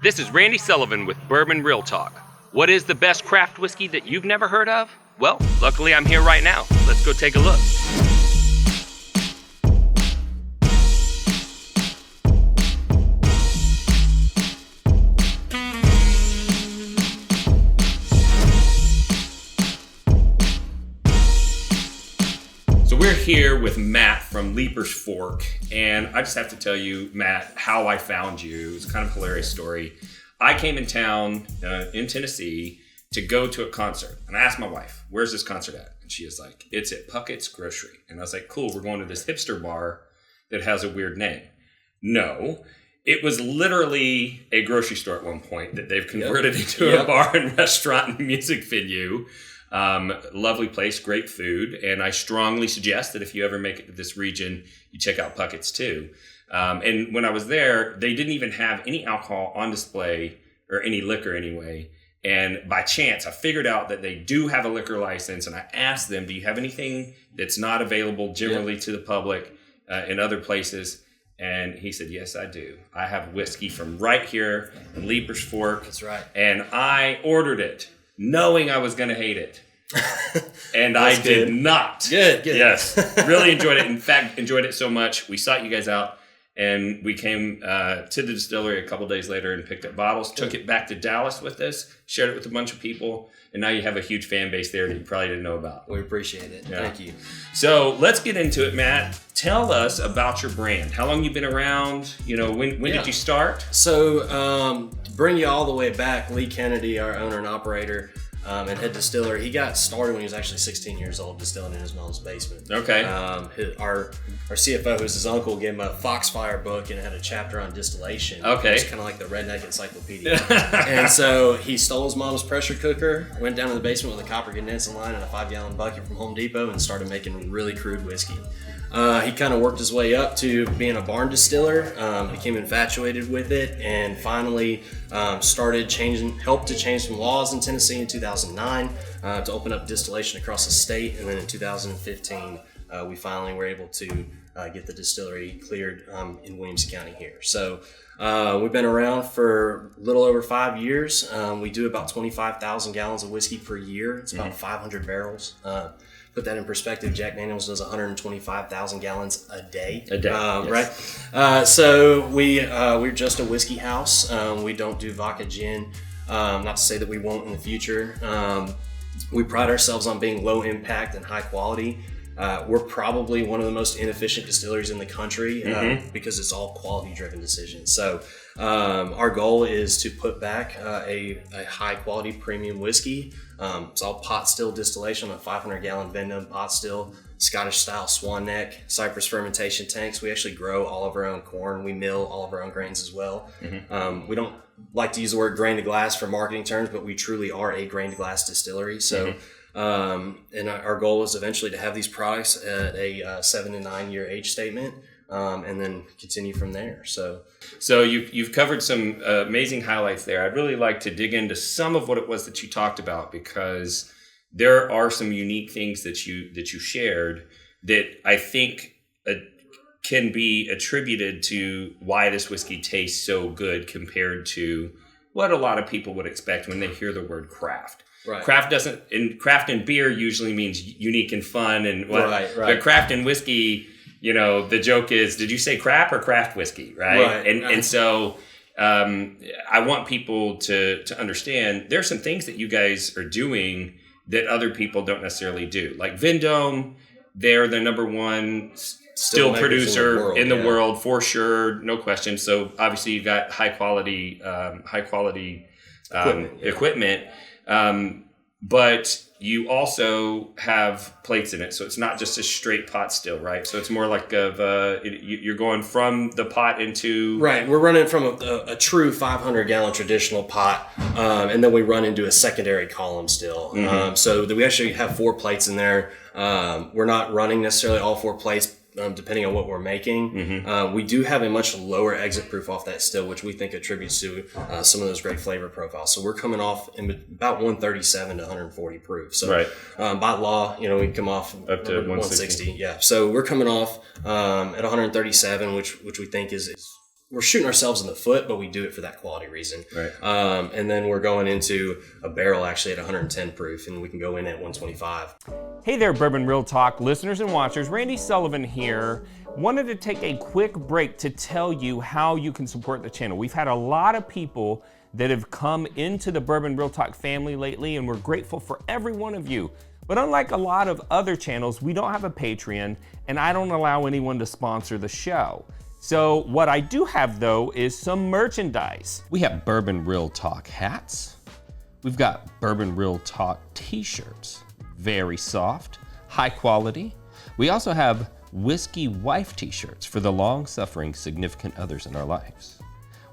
This is Randy Sullivan with Bourbon Real Talk. What is the best craft whiskey that you've never heard of? Well, luckily I'm here right now. Let's go take a look. So we're here with Matt from Leiper's Fork, and I just have to tell you, Matt, how I found you. It was kind of a hilarious story. I came in town in Tennessee to go to a concert, and I asked my wife, where's this concert at? And she was like, it's at Puckett's Grocery. And I was like, cool, we're going to this hipster bar that has a weird name. No, it was literally a grocery store at one point that they've converted into a bar and restaurant and music venue. Lovely place, great food, and I strongly suggest that if you ever make it to this region, you check out Puckett's too. And when I was there, they didn't even have any alcohol on display, or any liquor anyway. And by chance, I figured out that they do have a liquor license, and I asked them, do you have anything that's not available generally to the public in other places? And he said, yes, I do. I have whiskey from right here in Leiper's Fork. That's right. And I ordered it knowing I was going to hate it. And I did not. Good. Yes. Really enjoyed it. In fact, enjoyed it so much. We sought you guys out, and we came to the distillery a couple days later and picked up bottles, took it back to Dallas with us, shared it with a bunch of people, and now you have a huge fan base there that you probably didn't know about. We appreciate it. Yeah. Thank you. So let's get into it, Matt. Tell us about your brand. How long you been around? You know, when did you start? So to bring you all the way back, Lee Kennedy, our owner and operator and head distiller, he got started when he was actually 16 years old, distilling in his mom's basement. Okay. Our CFO, who's his uncle, gave him a Foxfire book and it had a chapter on distillation. Okay. It's kind of like the redneck encyclopedia. And so he stole his mom's pressure cooker, went down to the basement with a copper condensing line and a 5-gallon bucket from Home Depot and started making really crude whiskey. He kind of worked his way up to being a barn distiller, became infatuated with it, and finally helped to change some laws in Tennessee in 2009 to open up distillation across the state. And then in 2015, we finally were able to get the distillery cleared in Williamson County here. So we've been around for a little over 5 years. We do about 25,000 gallons of whiskey per year. It's about 500 barrels. Put that in perspective, Jack Daniel's does 125,000 gallons a day. Yes. Right? So we're just a whiskey house. We don't do vodka gin. Not to say that we won't in the future. We pride ourselves on being low impact and high quality. We're probably one of the most inefficient distilleries in the country because it's all quality-driven decisions. So our goal is to put back a high-quality premium whiskey. It's all pot still distillation on a 500-gallon Vendome pot still, Scottish-style swan neck, Cypress fermentation tanks. We actually grow all of our own corn. We mill all of our own grains as well. We don't like to use the word grain to glass for marketing terms, but we truly are a grain to glass distillery. So. And our goal is eventually to have these products at a 7 to 9 year age statement, and then continue from there. So you've covered some amazing highlights there. I'd really like to dig into some of what it was that you talked about, because there are some unique things that you shared that I think can be attributed to why this whiskey tastes so good compared to what a lot of people would expect when they hear the word craft. Right. Craft and beer usually means unique and fun, and right. But craft and whiskey, the joke is, did you say crap or craft whiskey, right? And so I want people to understand there's some things that you guys are doing that other people don't necessarily do. Like Vendome, they're the number one still producer in the world for sure, no question. So obviously you've got high quality equipment. But you also have plates in it, so it's not just a straight pot still, right? So it's more like you're going from the pot into... Right, we're running from a true 500-gallon traditional pot, and then we run into a secondary column still. So we actually have 4 plates in there. We're not running necessarily all 4 plates, depending on what we're making. We do have a much lower exit proof off that still, which we think attributes to some of those great flavor profiles. So we're coming off in about 137 to 140 proof. So by law, we can come off up to 160. Yeah. So we're coming off at 137, which we think is we're shooting ourselves in the foot, but we do it for that quality reason. Right. And then we're going into a barrel actually at 110 proof, and we can go in at 125. Hey there, Bourbon Real Talk listeners and watchers. Randy Sullivan here. Wanted to take a quick break to tell you how you can support the channel. We've had a lot of people that have come into the Bourbon Real Talk family lately, and we're grateful for every one of you. But unlike a lot of other channels, we don't have a Patreon, and I don't allow anyone to sponsor the show. So what I do have, though, is some merchandise. We have Bourbon Real Talk hats. We've got Bourbon Real Talk t-shirts. Very soft, high quality. We also have Whiskey Wife t-shirts for the long-suffering significant others in our lives.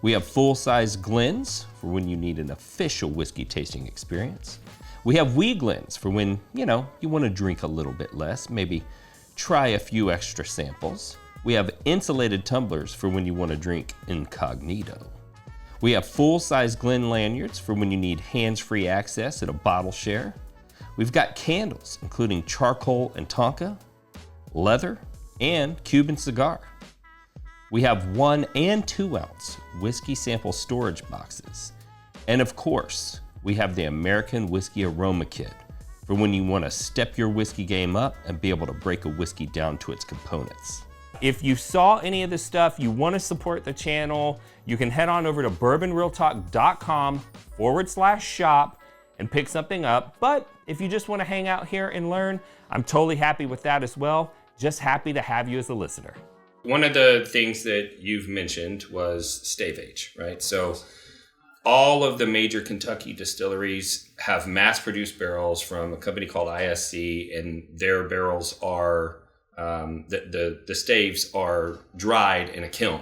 We have full-size Glens for when you need an official whiskey tasting experience. We have wee Glens for when, you want to drink a little bit less, maybe try a few extra samples. We have insulated tumblers for when you want to drink incognito. We have full-size Glen lanyards for when you need hands-free access at a bottle share. We've got candles, including charcoal and tonka, leather, and Cuban cigar. We have 1 and 2 ounce whiskey sample storage boxes. And of course, we have the American Whiskey Aroma Kit for when you want to step your whiskey game up and be able to break a whiskey down to its components. If you saw any of this stuff, you want to support the channel, you can head on over to bourbonrealtalk.com/shop and pick something up. But if you just want to hang out here and learn, I'm totally happy with that as well. Just happy to have you as a listener. One of the things that you've mentioned was stave age, right? So all of the major Kentucky distilleries have mass-produced barrels from a company called ISC, and their barrels are the staves are dried in a kiln.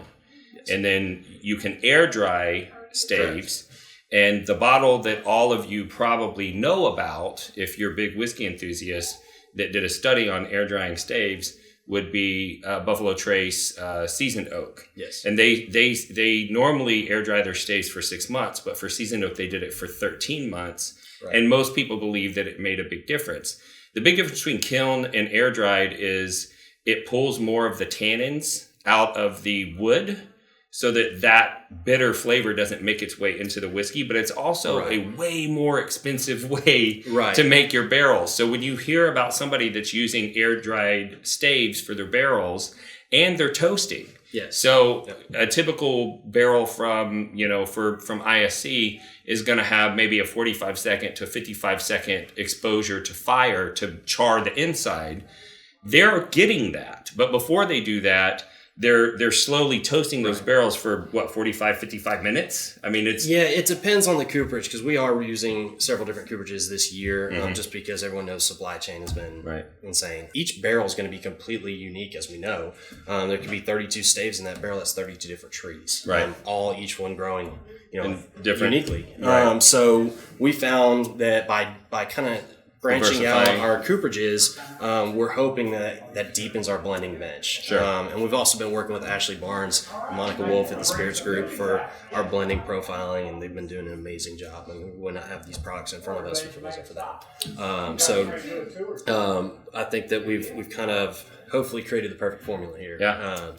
Yes. And then you can air dry staves. Correct. And the bottle that all of you probably know about, if you're big whiskey enthusiasts that did a study on air drying staves, would be Buffalo Trace Seasoned Oak. Yes. And they normally air dry their staves for 6 months, but for Seasoned Oak, they did it for 13 months. Right. And most people believe that it made a big difference. The big difference between kiln and air dried is it pulls more of the tannins out of the wood so that bitter flavor doesn't make its way into the whiskey, but it's also a way more expensive way to make your barrels. So when you hear about somebody that's using air dried staves for their barrels and they're toasting. Yes. So a typical barrel from ISC is going to have maybe a 45 second to 55 second exposure to fire to char the inside. They're getting that. But before they do that, they're slowly toasting those barrels for 45, 55 minutes. I mean, it depends on the cooperage, because we are using several different cooperages this year, just because everyone knows supply chain has been insane. Each barrel is going to be completely unique, as we know. There could be 32 staves in that barrel. That's 32 different trees, each one growing, different uniquely. So we found that by kind of branching out our cooperages, we're hoping that deepens our blending bench. Sure. And we've also been working with Ashley Barnes and Monica Wolf at the Spirits Group for our blending profiling, and they've been doing an amazing job. I mean, we would not have these products in front of us if it wasn't for that. I think that we've kind of hopefully created the perfect formula here. Yeah.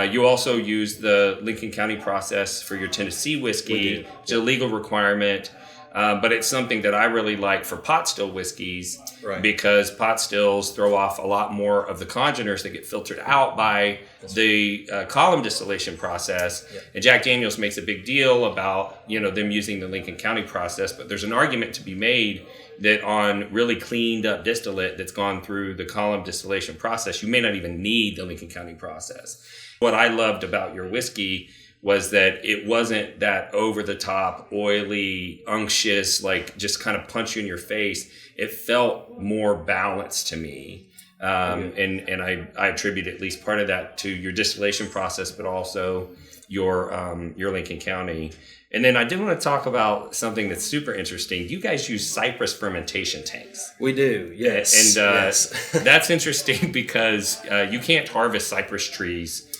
You also use the Lincoln County process for your Tennessee whiskey. It's a legal requirement. But it's something that I really like for pot still whiskeys, because pot stills throw off a lot more of the congeners that get filtered out by the column distillation process. Yep. And Jack Daniel's makes a big deal about them using the Lincoln County process, but there's an argument to be made that on really cleaned up distillate that's gone through the column distillation process, you may not even need the Lincoln County process. What I loved about your whiskey was that it wasn't that over-the-top, oily, unctuous, like just kind of punch you in your face. It felt more balanced to me. And I attribute at least part of that to your distillation process, but also your Lincoln County. And then I did want to talk about something that's super interesting. You guys use Cypress fermentation tanks. We do, yes. And that's interesting because you can't harvest cypress trees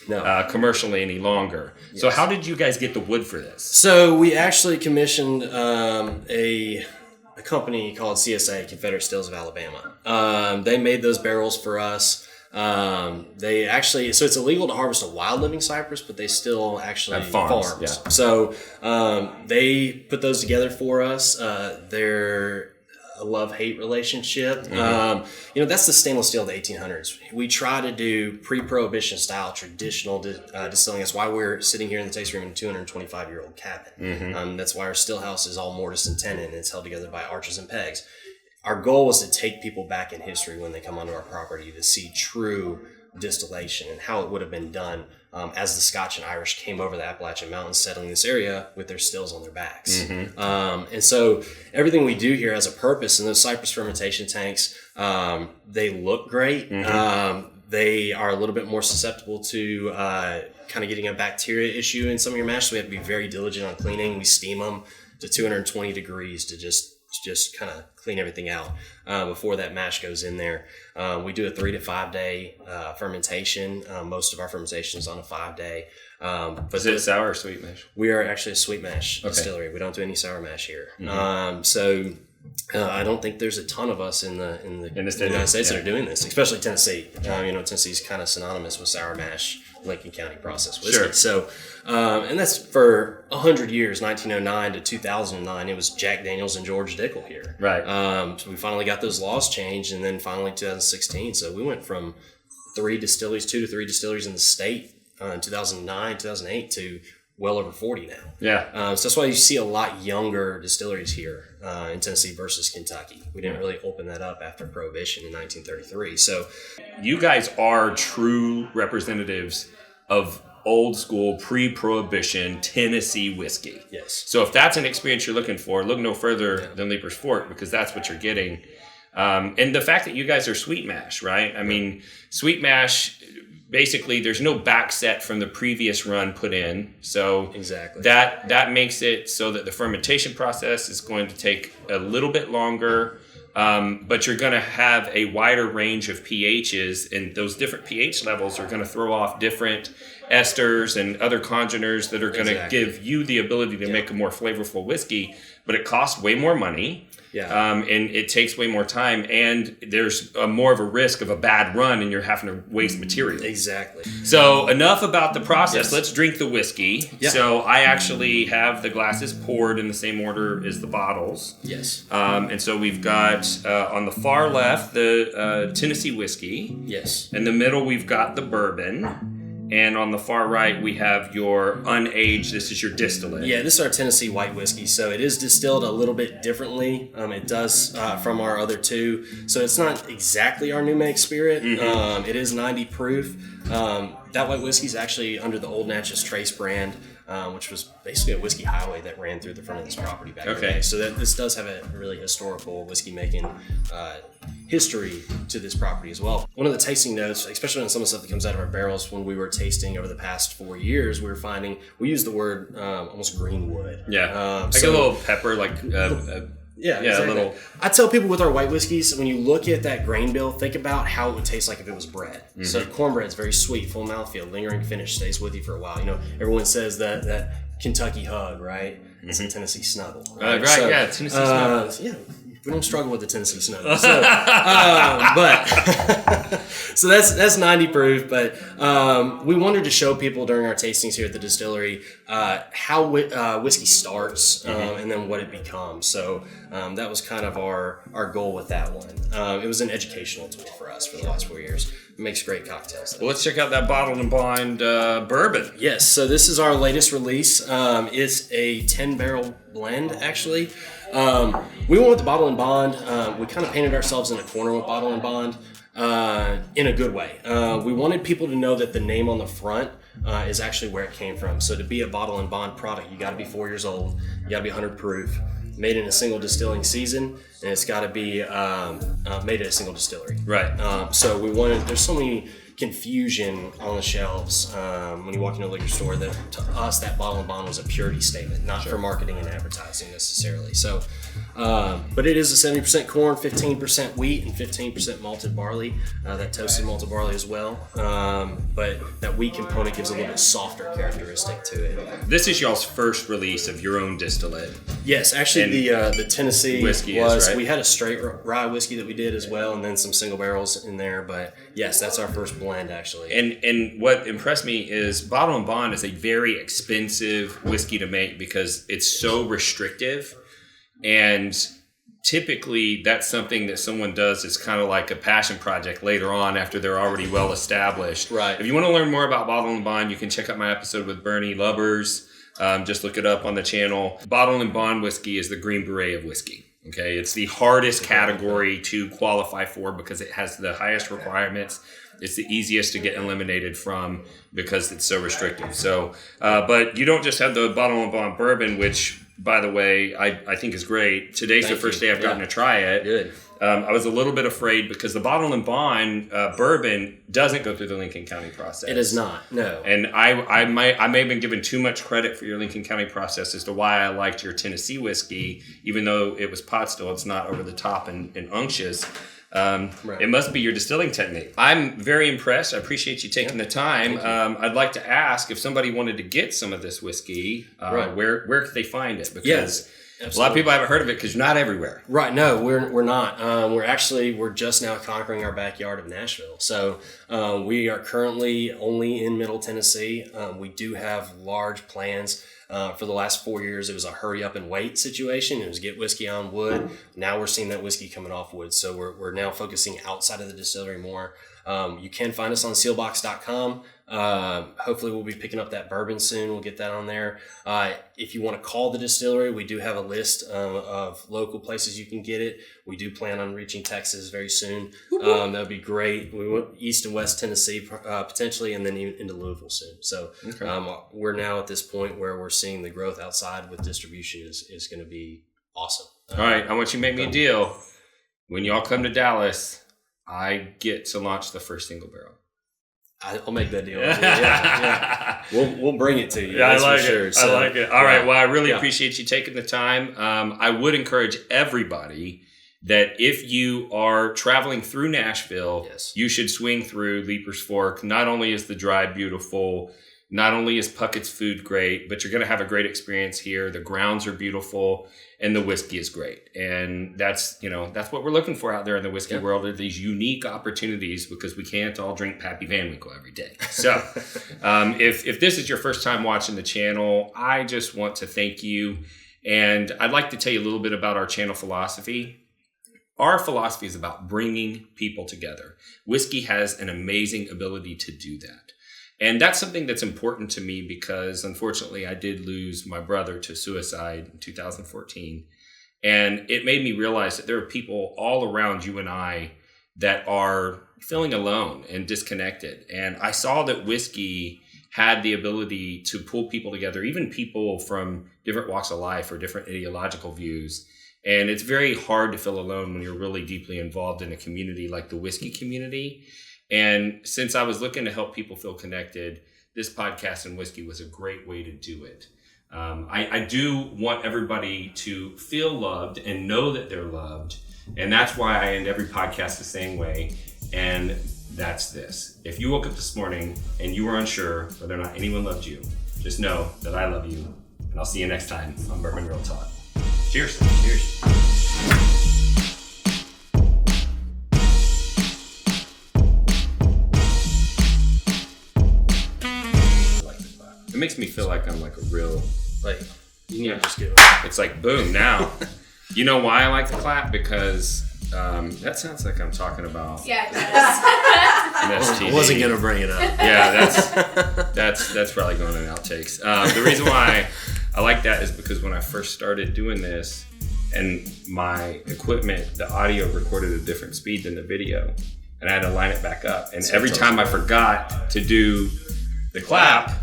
commercially any longer. Yes. So how did you guys get the wood for this? So we actually commissioned a company called CSA, Confederate Stills of Alabama. They made those barrels for us. They actually, so it's illegal to harvest a wild living cypress, but they still actually Have farms, yeah. So they put those together for us. They're a love-hate relationship. That's the stainless steel of the 1800s. We try to do pre-prohibition style traditional distilling. That's why we're sitting here in the tasting room in a 225-year-old cabin. That's why our still house is all mortise and tenon, and it's held together by arches and pegs. Our goal was to take people back in history when they come onto our property to see true distillation and how it would have been done as the Scotch and Irish came over the Appalachian Mountains, settling this area with their stills on their backs. And so everything we do here has a purpose. And those Cypress fermentation tanks, they look great. They are a little bit more susceptible to kind of getting a bacteria issue in some of your mash. So we have to be very diligent on cleaning. We steam them to 220 degrees to just kind of clean everything out before that mash goes in there. We do a 3 to 5 day fermentation. Most of our fermentation is on a 5 day. But is it sour or sweet mash? We are actually a sweet mash distillery. We don't do any sour mash here. I don't think there's a ton of us in the United States that are doing this, especially Tennessee. Tennessee's kind of synonymous with sour mash, Lincoln County processed whiskey. Sure. So, and that's for 100 years, 1909 to 2009. It was Jack Daniels and George Dickel here. Right. So we finally got those laws changed, and then finally 2016. So we went from 2 to 3 distilleries in the state in 2009, 2008 to well over 40 now. Yeah. So that's why you see a lot younger distilleries here in Tennessee versus Kentucky. We didn't really open that up after Prohibition in 1933. So you guys are true representatives of old school pre-prohibition Tennessee whiskey. Yes. So if that's an experience you're looking for, look no further than Leiper's Fork, because that's what you're getting. And the fact that you guys are sweet mash, right? I mean, sweet mash, basically there's no back set from the previous run put in. So exactly that makes it so that the fermentation process is going to take a little bit longer. But you're going to have a wider range of pHs, and those different pH levels are going to throw off different esters and other congeners that are going to give you the ability to make a more flavorful whiskey, but it costs way more money. And it takes way more time, and there's more of a risk of a bad run, and you're having to waste material. Exactly. So enough about the process. Yes. Let's drink the whiskey. Yeah. So I actually have the glasses poured in the same order as the bottles. Yes. And so we've got on the far left the Tennessee whiskey. Yes. In the middle we've got the bourbon. And on the far right, we have your unaged. This is your distillate. Yeah, this is our Tennessee white whiskey. So it is distilled a little bit differently. It does from our other two. So it's not exactly our new make spirit. It is 90 proof. That white whiskey is actually under the Old Natchez Trace brand, which was basically a whiskey highway that ran through the front of this property back in the day. So this does have a really historical whiskey making history to this property as well. One of the tasting notes, especially on some of the stuff that comes out of our barrels, when we were tasting over the past 4 years, we were finding, we use the word almost green wood. Yeah, like a little pepper, like yeah, exactly. A little. I tell people with our white whiskeys, when you look at that grain bill, think about how it would taste like if it was bread. So cornbread's very sweet, full mouthfeel, lingering finish, stays with you for a while. Everyone says that Kentucky hug, right? It's a Tennessee snuggle. Right, Tennessee snuggle. Yeah. We don't struggle with the Tennessee snuggle. So, so that's 90 proof. But we wanted to show people during our tastings here at the distillery how whiskey starts and then what it becomes. So that was kind of our goal with that one. It was an educational tool for us for the last 4 years. It makes great cocktails. Well, let's check out that bottled and bond bourbon. Yes, so this is our latest release. It's a 10-barrel blend, actually. We went with the bottle and bond. We kind of painted ourselves in a corner with bottle and bond in a good way. We wanted people to know that the name on the front is actually where it came from. So to be a bottle and bond product, you got to be 4 years old. You got to be 100 proof. Made in a single distilling season, and it's got to be made at a single distillery. Right. So we wanted. There's so many confusion on the shelves when you walk into a liquor store that to us that Bottle and Bond was a purity statement, not for marketing and advertising necessarily. So, but it is a 70% corn, 15% wheat, and 15% malted barley. That toasted malted barley as well. But that wheat component gives a little bit softer characteristic to it. This is y'all's first release of your own distillate. Yes, actually the Tennessee whiskey was, right? We had a straight rye whiskey that we did as well, and then some single barrels in there. But yes, that's our first blend actually. And what impressed me is Bottle and Bond is a very expensive whiskey to make because it's so restrictive. And typically that's something that someone does is kind of like a passion project later on after they're already well established. Right. If you want to learn more about Bottle and Bond, you can check out my episode with Bernie Lubbers. Just look it up on the channel. Bottle and Bond whiskey is the Green Beret of whiskey. Okay, it's the hardest category to qualify for because it has the highest requirements. It's the easiest to get eliminated from because it's so restrictive. So, but you don't just have the Bottle and Bond bourbon, which, by the way, I think is great. Today's the first day I've gotten to try it. Good. I was a little bit afraid because the Bottle and Bond bourbon doesn't go through the Lincoln County process. It is not, no. And I may have been given too much credit for your Lincoln County process as to why I liked your Tennessee whiskey, even though it was pot still. It's not over the top and unctuous. Right. It must be your distilling technique. I'm very impressed. I appreciate you taking the time. I'd like to ask if somebody wanted to get some of this whiskey, where could they find it? Because a lot of people haven't heard of it because you're not everywhere. Right. No, we're not. We're just now conquering our backyard of Nashville. So we are currently only in Middle Tennessee. We do have large plans. For the last 4 years, it was a hurry up and wait situation. It was get whiskey on wood. Now we're seeing that whiskey coming off wood. So we're now focusing outside of the distillery more. You can find us on sealbox.com. Hopefully we'll be picking up that bourbon soon. We'll get that on there. If you want to call the distillery, we do have a list of local places you can get it. We do plan on reaching Texas very soon. That would be great. We went east and west Tennessee potentially, and then into Louisville soon. So we're now at this point where we're seeing the growth outside with distribution is going to be awesome. All right, I want you to make me a deal. When y'all come to Dallas, I get to launch the first single barrel. I'll make that deal. Yeah. We'll bring it to you. Yeah, that's I like for sure. it. So, I like it. All right. Well, I really appreciate you taking the time. I would encourage everybody that if you are traveling through Nashville, you should swing through Leiper's Fork. Not only is the drive beautiful, not only is Puckett's food great, but you're going to have a great experience here. The grounds are beautiful and the whiskey is great. And that's what we're looking for out there in the whiskey world, are these unique opportunities, because we can't all drink Pappy Van Winkle every day. So if this is your first time watching the channel, I just want to thank you. And I'd like to tell you a little bit about our channel philosophy. Our philosophy is about bringing people together. Whiskey has an amazing ability to do that. And that's something that's important to me because, unfortunately, I did lose my brother to suicide in 2014. And it made me realize that there are people all around you and I that are feeling alone and disconnected. And I saw that whiskey had the ability to pull people together, even people from different walks of life or different ideological views. And it's very hard to feel alone when you're really deeply involved in a community like the whiskey community. And since I was looking to help people feel connected, this podcast and whiskey was a great way to do it. I do want everybody to feel loved and know that they're loved. And that's why I end every podcast the same way. And that's this. If you woke up this morning and you were unsure whether or not anyone loved you, just know that I love you. And I'll see you next time on Bourbon Real Talk. Cheers. Cheers. It makes me feel like I'm like a real, just get it's like boom now. You know why I like the clap? Because that sounds like I'm talking about. Yeah, it does. MSTD. I wasn't gonna bring it up. Yeah, that's probably going in Outtakes. The reason why I like that is because when I first started doing this, and my equipment, the audio recorded at a different speed than the video, and I had to line it back up. And every time I forgot to do the clap,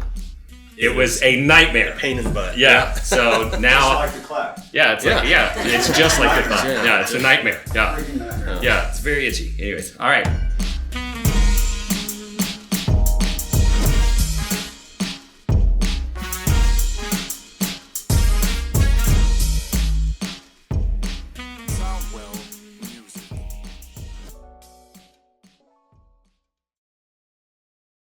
it was a nightmare. Pain in the butt. Yeah. So now, Just like the clap. yeah, it's like, it's just like the clap. Yeah. Yeah, it's a nightmare. Yeah, it's very itchy. Anyways, all right.